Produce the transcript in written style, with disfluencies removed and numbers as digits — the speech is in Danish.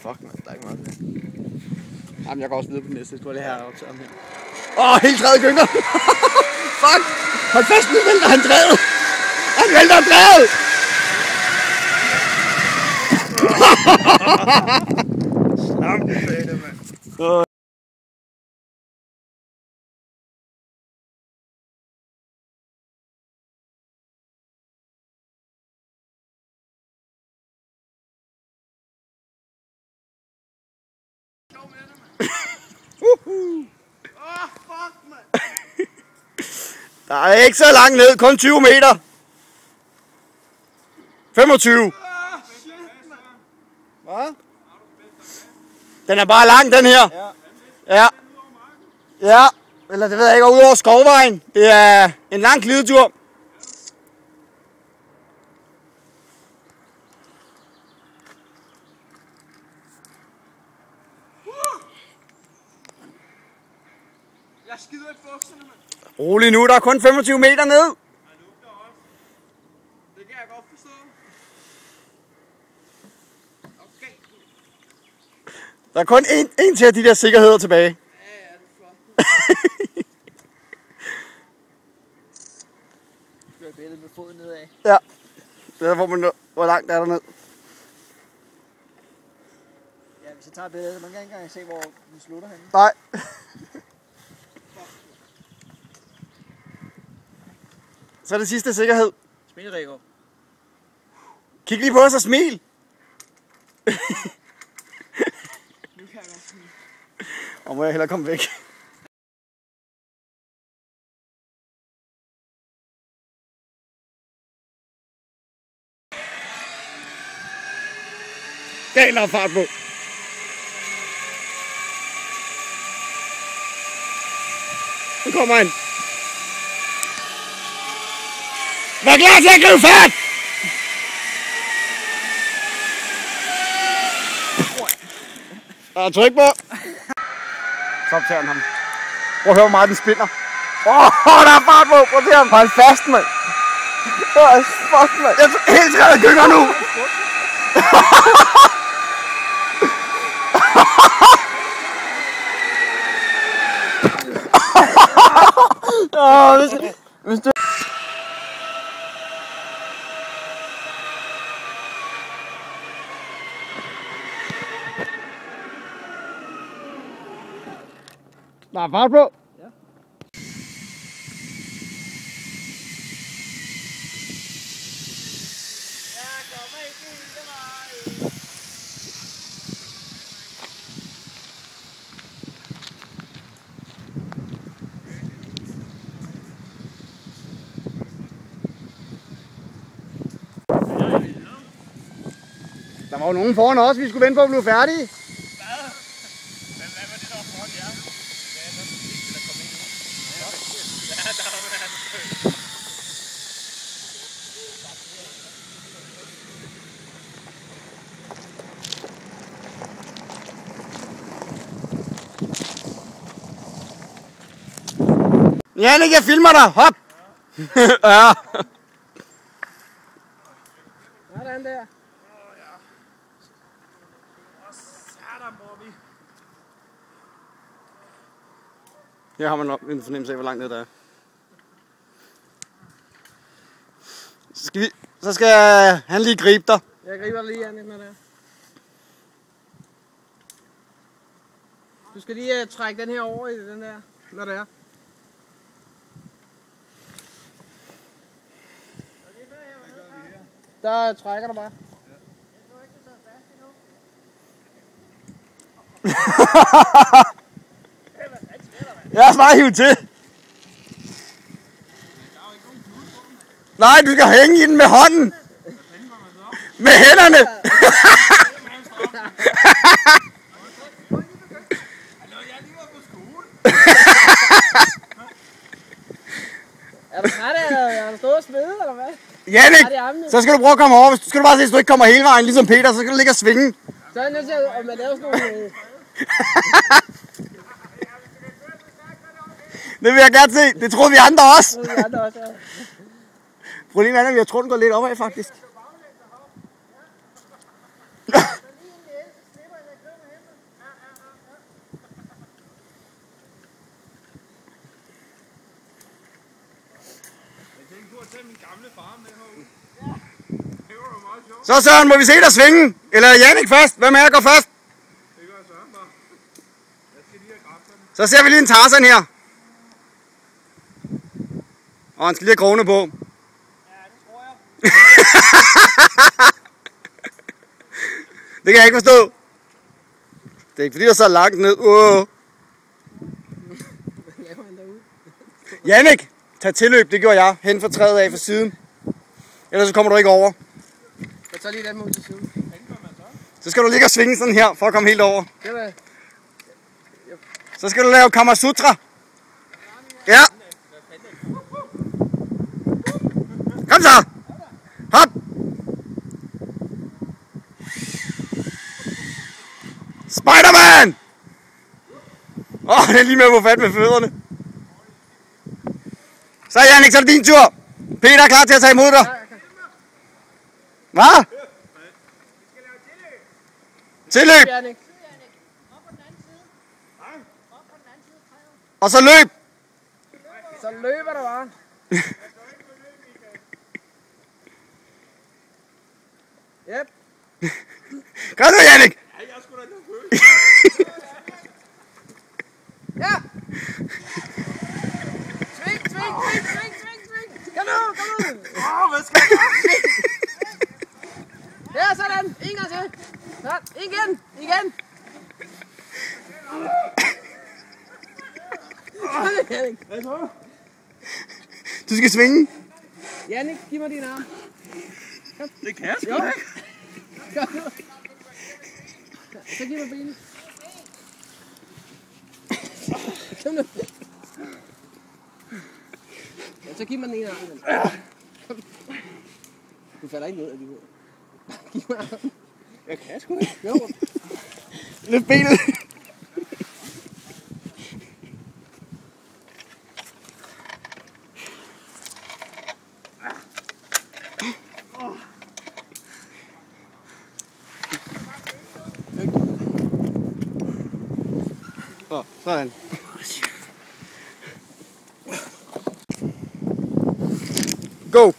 Fuck, man. Der er ikke meget til. Jamen, jeg går også videre på den næste. Jeg skulle lige have optaget ham her. Helt træet gynger. Fuck. Hold fast, nu vælter han drevet. Han vælter drevet. Jamen, det er mand. Der er ikke så langt ned, kun 20 meter. 25. Hvad? Den er bare lang, den her. Ja. Ja. Eller det ved jeg ikke, ud over skovvejen. Det er en lang glidetur. Jeg skider i bukserne, mand. Rolig nu, der er kun 25 meter ned. Jeg lugter også. Det kan jeg godt forstå. Okay. Der er kun en til af de der sikkerheder tilbage. Ja, det er flot. Du har billedet med foden nedad. Ja. Det er hvor langt er der ned. Ja, hvis jeg tager billedet, man kan ikke engang se, hvor den slutter henne. Nej. Så er det sidste sikkerhed. Smil, Rico. Kig lige på os og smil. Nu kan jeg godt smile. Og må jeg hellere komme væk. Den er fart på. Nu kommer han. Vær klar til at gribe fat! Der er tryk på. Så optager han ham. Prøv at høre, hvor meget den spinner. Der er fart på. Prøv at se ham. Hold fast, mand. Fuck, mand. Jeg er helt træet gynger nu. Hvis du... Der er fart på. Ja. Der var jo nogen foran os, vi skulle vente på at blive færdige. Hvad var det, der var foran jer? Ja, der skulle ikke der komme ind nu. Ja, der var man. Jannik, jeg filmer dig. Hop. Ja. Sådan der. Her har man nok en fornemmelse af, hvor langt ned der er. Så skal han lige gribe dig. Jeg griber lige, Jannik, når det er. Du skal lige trække den her over i den der, når det er. Der trækker du bare. Jeg er snart hivet til. Nej, du skal hænge i den med hånden. Med hænderne. Er du træt af, har du stået og svedet, eller hvad? Jannik, så skal du prøve at komme over. Så skal du bare se, hvis du ikke kommer hele vejen, ligesom Peter, så skal du ligge og svinge. Så er jeg nødt til at man laver sådan nogle... Det vil jeg gerne se. Det troede vi andre også. Det andre også, ja. Problemet er, at jeg tror, den går lidt opad, faktisk. at tage min gamle far med herude. Det var jo meget sjovt. Så Søren, må vi se dig svinge? Eller er Jannik først? Hvem er jeg går først? Det gør Søren bare. Jeg skal lige have kræfterne. Så ser vi lige en Tarzan her. Og han skal lige have krone på. Ja, det tror jeg. Det kan jeg ikke forstå. Det er ikke fordi, jeg så langt ned. Jannik, tag tilløb, det gjorde jeg. Hen for træet af for siden. Ellers så kommer du ikke over. Jeg tager lige den mod til siden. Så skal du ligge og svinge sådan her, for at komme helt over. Det var... Så skal du lave Kama Sutra. Ja. Kom så. Hop. Spider-Man! Det er lige med at få fat med fødderne. Så Jannik, så er det din tur. Peter er klar til at tage imod dig. Hvad? Tilløb. Og så løb. Så løber der bare. Yep. Kom nu, Jannik. Ja, jeg skulle da nervøs. Ja. Sving. Kom nu. Hvad skal jeg gøre? Ja, sådan. En gang til. Sådan. Igen. Jannik. Hvad så? Du skal svinge. Jannik, giv mig din arm. Det kan jeg sgu Jo. ikke. Kom nu. Så giv mig benet. Kom nu. Ja, så giv mig den ene arm. Kom. Du falder ikke ned af de her. Giv mig armen. Jeg kan sgu ikke. Jo. Løft benet. Sådan. Go!